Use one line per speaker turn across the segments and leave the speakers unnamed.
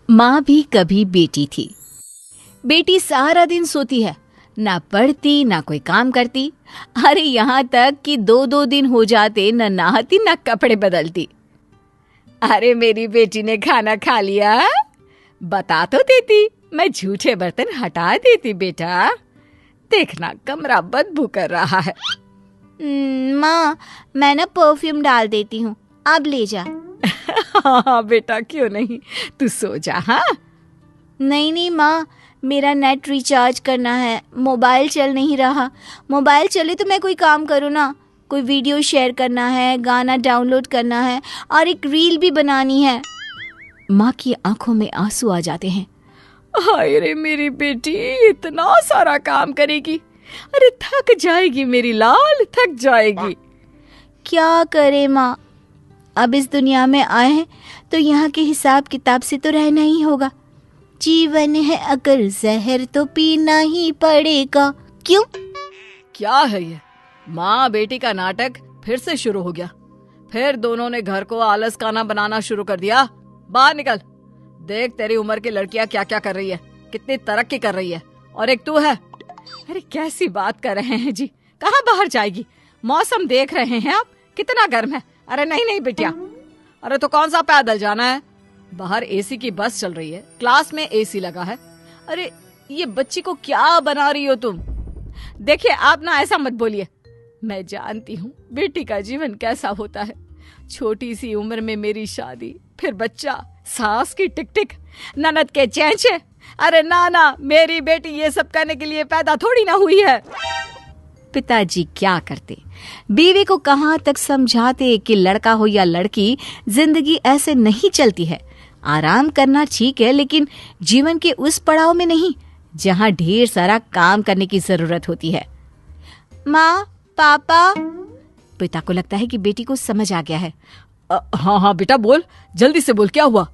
माँ भी कभी बेटी थी। बेटी सारा दिन सोती है, ना पढ़ती ना कोई काम करती। अरे यहाँ तक कि 2-2 दिन हो जाते न नहाती न कपड़े बदलती। अरे मेरी बेटी ने खाना खा लिया, बता तो देती, मैं झूठे बर्तन हटा देती। बेटा देखना कमरा बदबू कर रहा है।
माँ मैं ना परफ्यूम डाल देती हूँ, अब ले जा।
हाँ बेटा क्यों नहीं, तू सो जा। हाँ
नहीं माँ, मेरा नेट रिचार्ज करना है, मोबाइल चल नहीं रहा। मोबाइल चले तो मैं कोई काम करूँ ना, कोई वीडियो शेयर करना है, गाना डाउनलोड करना है और एक रील भी बनानी है।
माँ की आंखों में आंसू आ जाते हैं। हाय रे मेरी बेटी इतना सारा काम करेगी, अरे थक जाएगी मेरी लाल, थक जाएगी।
क्या करे माँ, अब इस दुनिया में आए हैं तो यहाँ के हिसाब किताब से तो रहना ही होगा। जीवन है अगर जहर तो पीना ही पड़ेगा। क्यों?
क्या है ये, माँ बेटी का नाटक फिर से शुरू हो गया। फिर दोनों ने घर को आलस खाना बनाना शुरू कर दिया। बाहर निकल, देख तेरी उम्र की लड़कियां क्या क्या कर रही है, कितनी तरक्की कर रही है, और एक तू है। अरे कैसी बात कर रहे हैं जी, कहाँ बाहर जाएगी, मौसम देख रहे हैं आप कितना गर्म है। अरे नहीं नहीं बिटिया, अरे तो कौन सा पैदल जाना है, बाहर एसी की बस चल रही है, क्लास में एसी लगा है। अरे ये बच्ची को क्या बना रही हो तुम। देखिए आप ना ऐसा मत बोलिए, मैं जानती हूँ बेटी का जीवन कैसा होता है। छोटी सी उम्र में मेरी शादी, फिर बच्चा, सास की टिक टिक, ननद के चेंचे। अरे ना, मेरी बेटी ये सब करने के लिए पैदा थोड़ी ना हुई है। पिताजी क्या करते, बीवी को कहाँ तक समझाते कि लड़का हो या लड़की, जिंदगी ऐसे नहीं चलती है। आराम करना ठीक है, लेकिन जीवन के उस पड़ाव में नहीं जहाँ ढेर सारा काम करने की जरूरत होती है।
माँ, पापा।
पिता को लगता है कि बेटी को समझ आ गया है। हाँ बेटा बोल, जल्दी से बोल, क्या हुआ।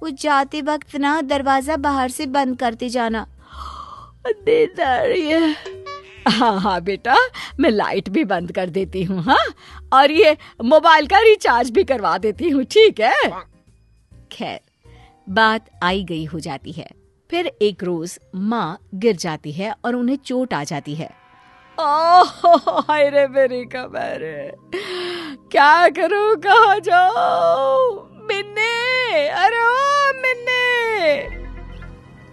वो जाते वक्त ना दरवाजा बाहर से बंद करते जाना।
नींद आ रही है। हाँ बेटा, मैं लाइट भी बंद कर देती हूँ। हाँ, और ये मोबाइल का रिचार्ज भी करवा देती हूँ, ठीक है। खैर बात आई गई हो जाती है। फिर एक रोज माँ गिर जाती है और उन्हें चोट आ जाती है। हाय रे मेरी कमर, क्या करूँ, कहाँ जाऊँ। मिन्नी, अरे ओ मिन्नी।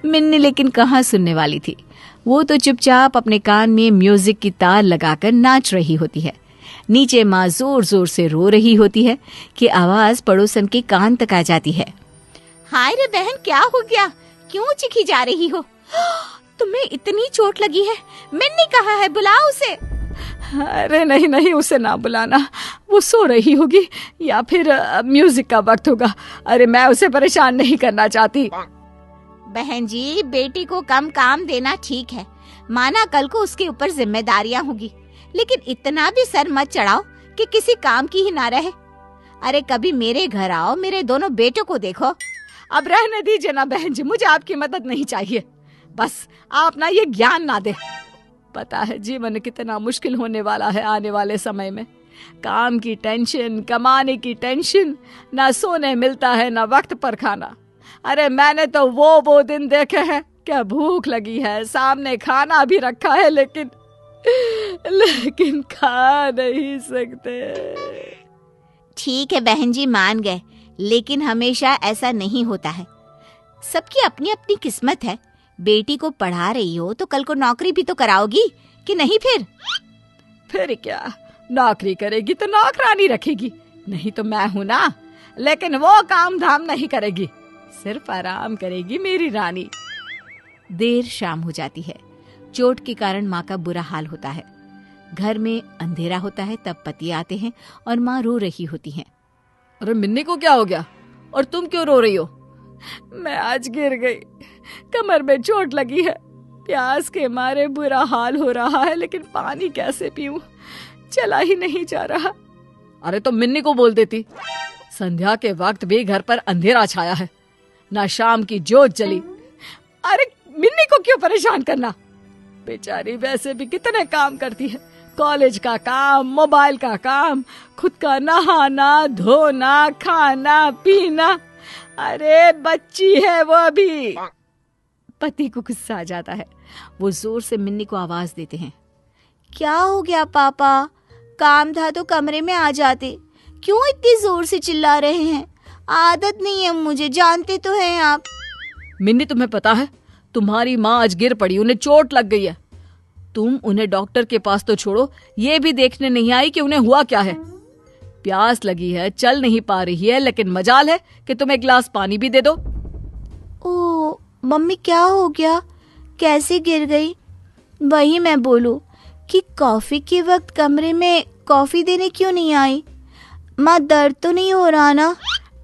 मिन्नी लेकिन कहाँ सुनने वाली थी, वो तो चुपचाप अपने कान में म्यूजिक की तार लगाकर नाच रही होती है। नीचे माँ जोर जोर से रो रही होती है कि आवाज पड़ोसन के कान तक आ जाती है।
हाय रे बहन, क्या हो गया, क्यों चिखी जा रही हो, तुम्हें इतनी चोट लगी है। मिन्नी कहाँ है, बुलाओ उसे।
अरे नहीं, उसे ना बुलाना, वो सो रही होगी या फिर म्यूजिक का वक्त होगा। अरे मैं उसे परेशान नहीं करना चाहती।
बहन जी, बेटी को कम काम देना ठीक है, माना कल को उसके ऊपर जिम्मेदारियां होगी, लेकिन इतना भी सर मत चढ़ाओ कि किसी काम की ही ना रहे। अरे कभी मेरे घर आओ, मेरे दोनों बेटों को देखो।
अब रहने दीजिए ना बहन जी, मुझे आपकी मदद नहीं चाहिए, बस आप ना ये ज्ञान ना दे। पता है जीवन कितना मुश्किल होने वाला है आने वाले समय में। काम की टेंशन, कमाने की टेंशन, ना सोने मिलता है ना वक्त पर खाना। अरे मैंने तो वो दिन देखे हैं, क्या भूख लगी है, सामने खाना भी रखा है, लेकिन खा नहीं सकते।
ठीक है बहन जी, मान गए, लेकिन हमेशा ऐसा नहीं होता है। सबकी अपनी अपनी किस्मत है। बेटी को पढ़ा रही हो तो कल को नौकरी भी तो कराओगी कि नहीं।
फिर क्या, नौकरी करेगी तो नौकरानी रखेगी, नहीं तो मैं हूं ना। लेकिन वो काम धाम नहीं करेगी, सिर्फ आराम करेगी मेरी रानी। देर शाम हो जाती है। चोट के कारण माँ का बुरा हाल होता है। घर में अंधेरा होता है, तब पति आते हैं और माँ रो रही होती हैं। अरे मिन्नी को क्या हो गया, और तुम क्यों रो रही हो। मैं आज गिर गई, कमर में चोट लगी है, प्यास के मारे बुरा हाल हो रहा है, लेकिन पानी कैसे पीऊं, चला ही नहीं जा रहा। अरे तो मिन्नी को बोल देती। संध्या के वक्त भी घर पर अंधेरा छाया है, ना शाम की जोत जली। अरे मिन्नी को क्यों परेशान करना, बेचारी वैसे भी कितने काम करती है, कॉलेज का काम, मोबाइल का काम, खुद का नहाना धोना, खाना पीना। अरे बच्ची है वो अभी। पति को गुस्सा आ जाता है। वो जोर से मिन्नी को आवाज देते हैं।
क्या हो गया पापा? काम था तो कमरे में आ जाते, क्यों इतनी जोर से चिल्ला रहे हैं? आदत नहीं है मुझे, जानते तो हैं आप।
मिन्नी तुम्हें पता है, तुम्हारी माँ आज गिर पड़ी, उन्हें चोट लग गई है। तुम उन्हें डॉक्टर के पास तो छोड़ो, ये भी देखने नहीं आई कि उन्हें हुआ क्या है। प्यास लगी है, चल नहीं पा रही है, लेकिन मजाल है कि तुम एक गिलास पानी भी दे दो।
ओ मम्मी, क्या हो गया? कैसे गिर गई? वही मैं बोलूं कि कॉफी के वक्त कमरे में कॉफी देने क्यों नहीं आई? माँ, दर्द तो नहीं हो रहा ना?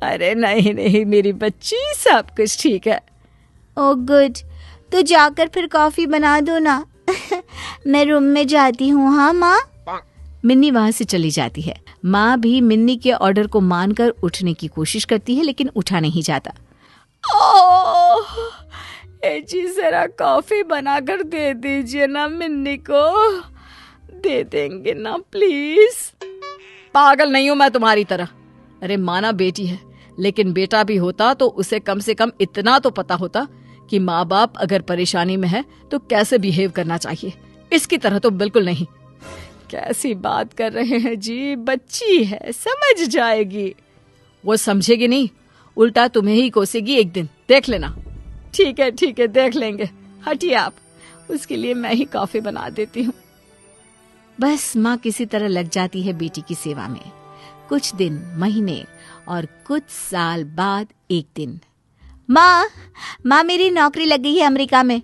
अरे नहीं नहीं मेरी बच्ची, सब कुछ ठीक है।
ओह गुड, तो जाकर फिर कॉफी बना दो ना। मैं रूम में जाती हूँ। हाँ माँ।
मिन्नी वहां से चली जाती है। माँ भी मिन्नी के ऑर्डर को मानकर उठने की कोशिश करती है, लेकिन उठा नहीं जाता। ओह, जी जरा कॉफी बनाकर दे दीजिए ना मिन्नी को। दे देंगे ना प्लीज। पागल नहीं हूं मैं तुम्हारी तरह। अरे माना बेटी है, लेकिन बेटा भी होता तो उसे कम से कम इतना तो पता होता कि माँ बाप अगर परेशानी में है तो कैसे बिहेव करना चाहिए। इसकी तरह तो बिल्कुल नहीं। कैसी बात कर रहे हैं जी, बच्ची है, समझ जाएगी। वो समझेगी नहीं, उल्टा तुम्हें ही कोसेगी एक दिन, देख लेना। ठीक है देख लेंगे, हटिए आप। उसके लिए मैं ही कॉफी बना देती हूँ। बस माँ किसी तरह लग जाती है बेटी की सेवा में। कुछ दिन, महीने और कुछ साल बाद एक दिन।
माँ मेरी नौकरी लग गई है अमेरिका में।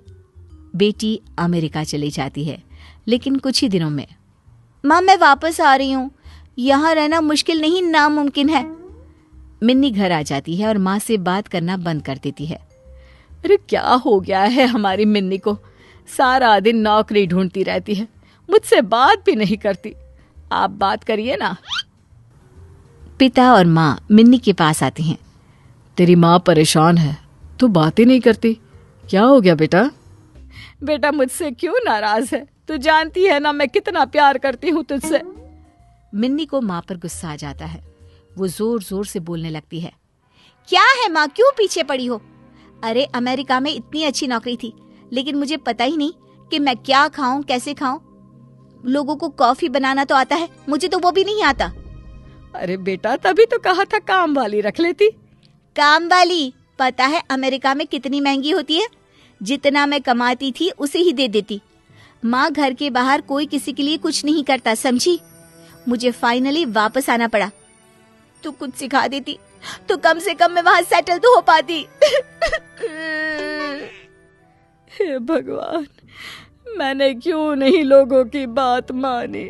बेटी अमेरिका चली जाती है, लेकिन कुछ ही दिनों में।
माँ मैं वापस आ रही हूँ, यहाँ रहना मुश्किल नहीं नामुमकिन है।
मिन्नी घर आ जाती है और माँ से बात करना बंद कर देती है। अरे क्या हो गया है हमारी मिन्नी को? सारा दिन नौकरी ढूंढती रहती है, मुझसे बात भी नहीं करती। आप बात करिए ना। पिता और माँ मिन्नी के पास आती हैं। तेरी माँ परेशान है, तू बातें नहीं करती, क्या हो गया बेटा? बेटा मुझसे क्यों नाराज है? तू जानती है ना मैं कितना प्यार करती हूँ तुझसे। मिन्नी को माँ पर गुस्सा आ जाता है। वो जोर जोर से बोलने लगती है।
क्या है माँ, क्यों पीछे पड़ी हो? अरे अमेरिका में इतनी अच्छी नौकरी थी, लेकिन मुझे पता ही नहीं कि मैं क्या खाऊं, कैसे खाऊं। लोगों को कॉफी बनाना तो आता है, मुझे तो वो भी नहीं आता।
अरे बेटा तभी तो कहा था काम वाली रख लेती।
काम वाली? पता है अमेरिका में कितनी महंगी होती है? जितना मैं कमाती थी उसे ही दे देती। माँ, घर के बाहर कोई किसी के लिए कुछ नहीं करता, समझी? मुझे फाइनली वापस आना पड़ा। तू कुछ सिखा देती तो कम से कम मैं वहां सेटल तो हो पाती।
हे भगवान, मैंने क्यों नहीं लोगों की बात मानी।